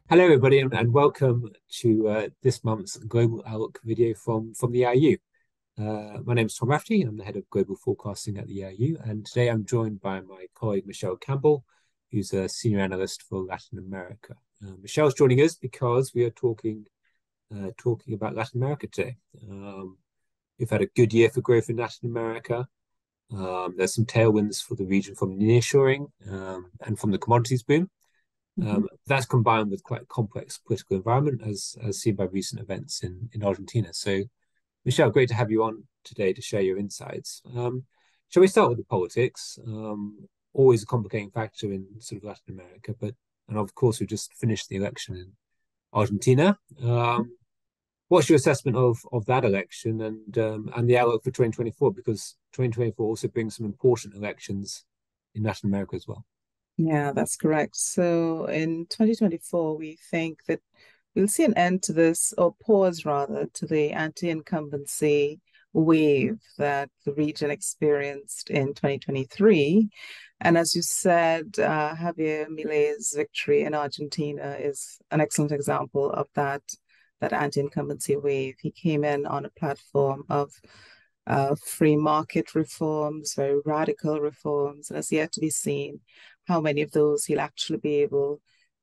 Hello, everybody, and welcome to this month's Global Outlook video from the IU. My name is Tom Rafferty. I'm the head of global forecasting at the IU, and today I'm joined by my colleague Michelle Campbell, who's a senior analyst for Latin America. Michelle's joining us because we are talking about Latin America today. We've had a good year for growth in Latin America. There's some tailwinds for the region from nearshoring and from the commodities boom. That's combined with quite a complex political environment, as seen by recent events in Argentina. So, Michelle, great to have you on today to share your insights. Shall we start with the politics? Always a complicating factor in sort of Latin America, and of course, we just finished the election in Argentina. What's your assessment of that election and the outlook for 2024? Because 2024 also brings some important elections in Latin America as well. Yeah, that's correct. So in 2024, we think that we'll see an end to this, or pause rather, to the anti-incumbency wave that the region experienced in 2023. And as you said, Javier Milei's victory in Argentina is an excellent example of that anti-incumbency wave. He came in on a platform of free market reforms, very radical reforms, and it's yet to be seen how many of those he'll actually be able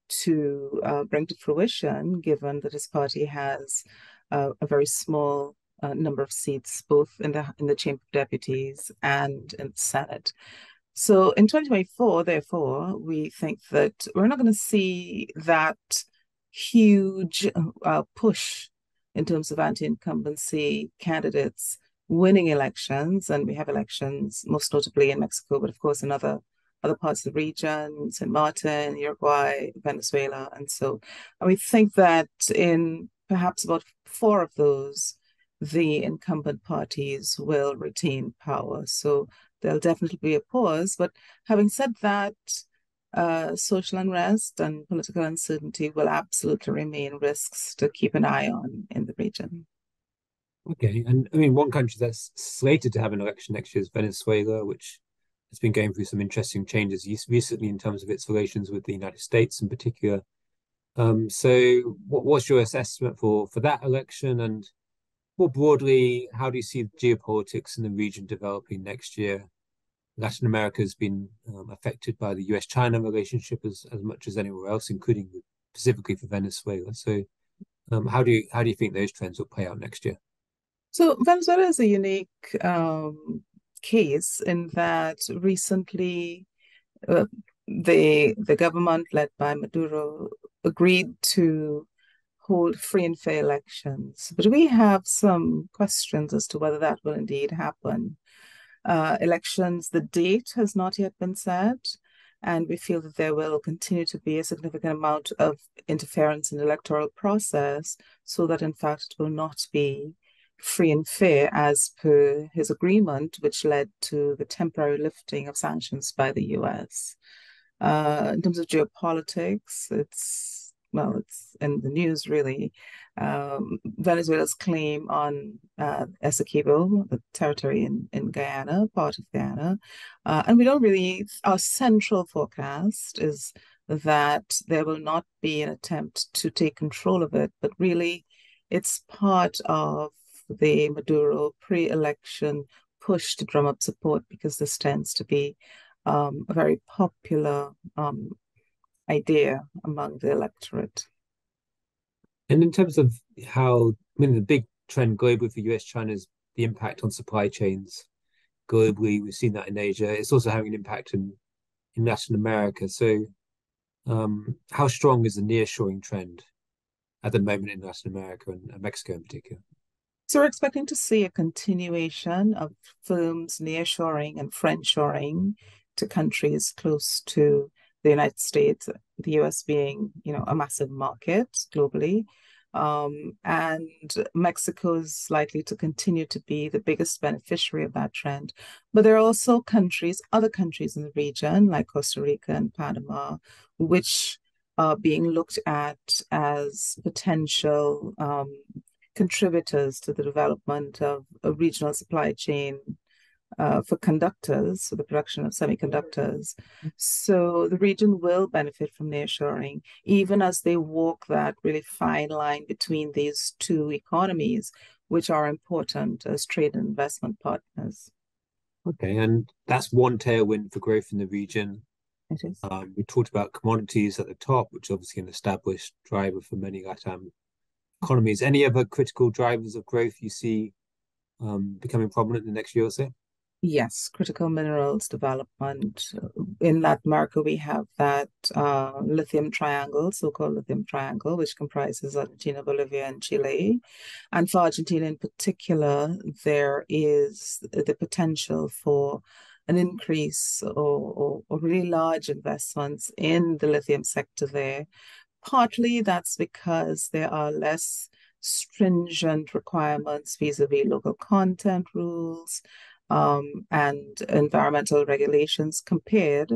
to bring to fruition, given that his party has a very small number of seats, both in the Chamber of Deputies and in the Senate. So in 2024, therefore, we think that we're not going to see that huge push in terms of anti-incumbency candidates winning elections, and we have elections most notably in Mexico, but of course in other parts of the region, St. Martin, Uruguay, Venezuela. And we think that in perhaps about four of those, the incumbent parties will retain power. So there'll definitely be a pause. But having said that, social unrest and political uncertainty will absolutely remain risks to keep an eye on in the region. Okay, and I mean, one country that's slated to have an election next year is Venezuela, which has been going through some interesting changes recently in terms of its relations with the United States in particular. So what's your assessment for that election? And more broadly, how do you see geopolitics in the region developing next year? Latin America has been affected by the US-China relationship as much as anywhere else, including specifically for Venezuela. So how do you think those trends will play out next year? So Venezuela is a unique case in that recently uh, the government led by Maduro agreed to hold free and fair elections, but we have some questions as to whether that will indeed happen. Elections, the date has not yet been set, and we feel that there will continue to be a significant amount of interference in the electoral process, so that in fact it will not be free and fair as per his agreement, which led to the temporary lifting of sanctions by the US. In terms of geopolitics, it's in the news really. Venezuela's claim on Essequibo, the territory in Guyana, part of Guyana. And we don't really, our central forecast is that there will not be an attempt to take control of it, but really it's part of the Maduro pre-election push to drum up support, because this tends to be a very popular idea among the electorate. And in terms of how, I mean, the big trend globally for US-China is the impact on supply chains globally. We've seen that in Asia. It's also having an impact in Latin America. So, how strong is the nearshoring trend at the moment in Latin America and Mexico in particular? So we're expecting to see a continuation of firms nearshoring and friendshoring to countries close to the United States, the US being, a massive market globally. And Mexico is likely to continue to be the biggest beneficiary of that trend. But there are also other countries in the region, like Costa Rica and Panama, which are being looked at as potential contributors to the development of a regional supply chain for conductors, for the production of semiconductors. So the region will benefit from nearshoring, even as they walk that really fine line between these two economies, which are important as trade and investment partners. Okay, and that's one tailwind for growth in the region. It is. We talked about commodities at the top, which is obviously an established driver for many LATAM economies. Any other critical drivers of growth you see becoming prominent in the next year or so? Yes, critical minerals development. In Latin America, we have that lithium triangle, so-called lithium triangle, which comprises Argentina, Bolivia, and Chile. And for Argentina in particular, there is the potential for an increase or really large investments in the lithium sector there. Partly that's because there are less stringent requirements vis-a-vis local content rules and environmental regulations compared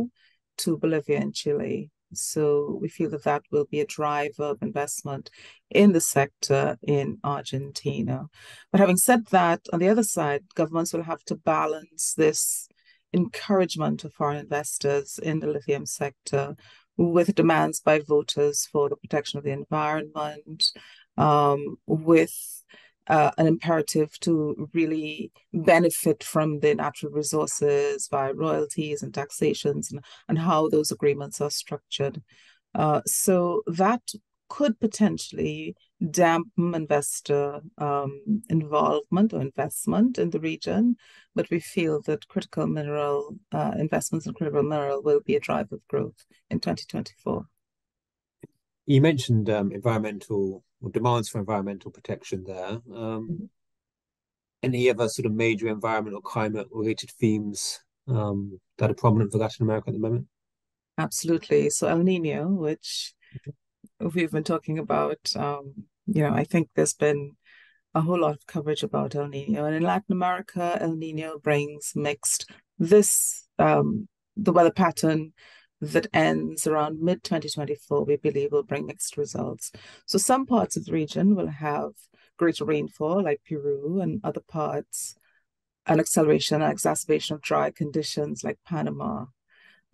to Bolivia and Chile. So we feel that that will be a driver of investment in the sector in Argentina. But having said that, on the other side, governments will have to balance this encouragement of foreign investors in the lithium sector with demands by voters for the protection of the environment, with an imperative to really benefit from the natural resources via royalties and taxations and how those agreements are structured. So that could potentially dampen investor involvement or investment in the region, but we feel that critical mineral investments in critical mineral will be a driver of growth in 2024. You mentioned environmental or demands for environmental protection there. Any other sort of major environmental climate related themes that are prominent for Latin America at the moment? Absolutely. So El Nino, which we've been talking about, I think there's been a whole lot of coverage about El Nino. And in Latin America, El Nino brings mixed. The weather pattern that ends around mid 2024, we believe will bring mixed results. So some parts of the region will have greater rainfall, like Peru, and other parts, an acceleration, an exacerbation of dry conditions, like Panama.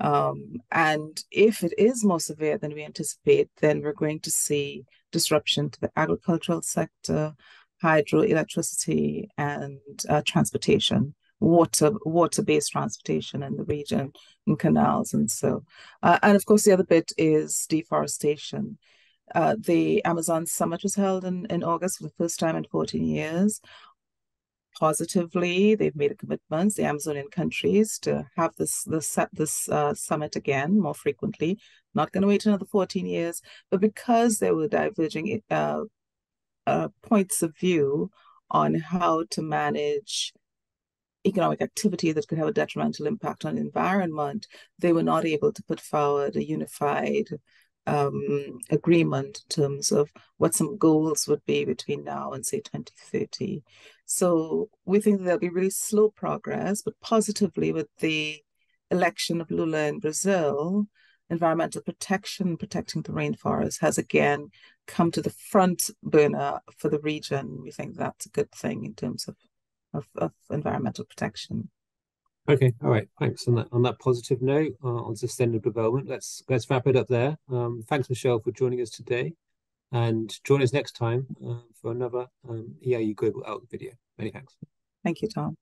And if it is more severe than we anticipate, then we're going to see disruption to the agricultural sector, hydroelectricity, and transportation, water-based transportation in the region, and canals, and so. And of course, the other bit is deforestation. The Amazon Summit was held in August for the first time in 14 years. Positively, they've made a commitment, the Amazonian countries, to have this summit again more frequently. Not going to wait another 14 years, but because there were diverging points of view on how to manage economic activity that could have a detrimental impact on the environment, they were not able to put forward a unified agreement in terms of what some goals would be between now and say 2030. So we think there'll be really slow progress, but positively with the election of Lula in Brazil, environmental protection, protecting the rainforest has again come to the front burner for the region. We think that's a good thing in terms of environmental protection. Okay, all right. Thanks. On that positive note, on sustainable development, let's wrap it up there. Thanks, Michelle, for joining us today, and join us next time for another EIU Global Outlook video. Many thanks. Thank you, Tom.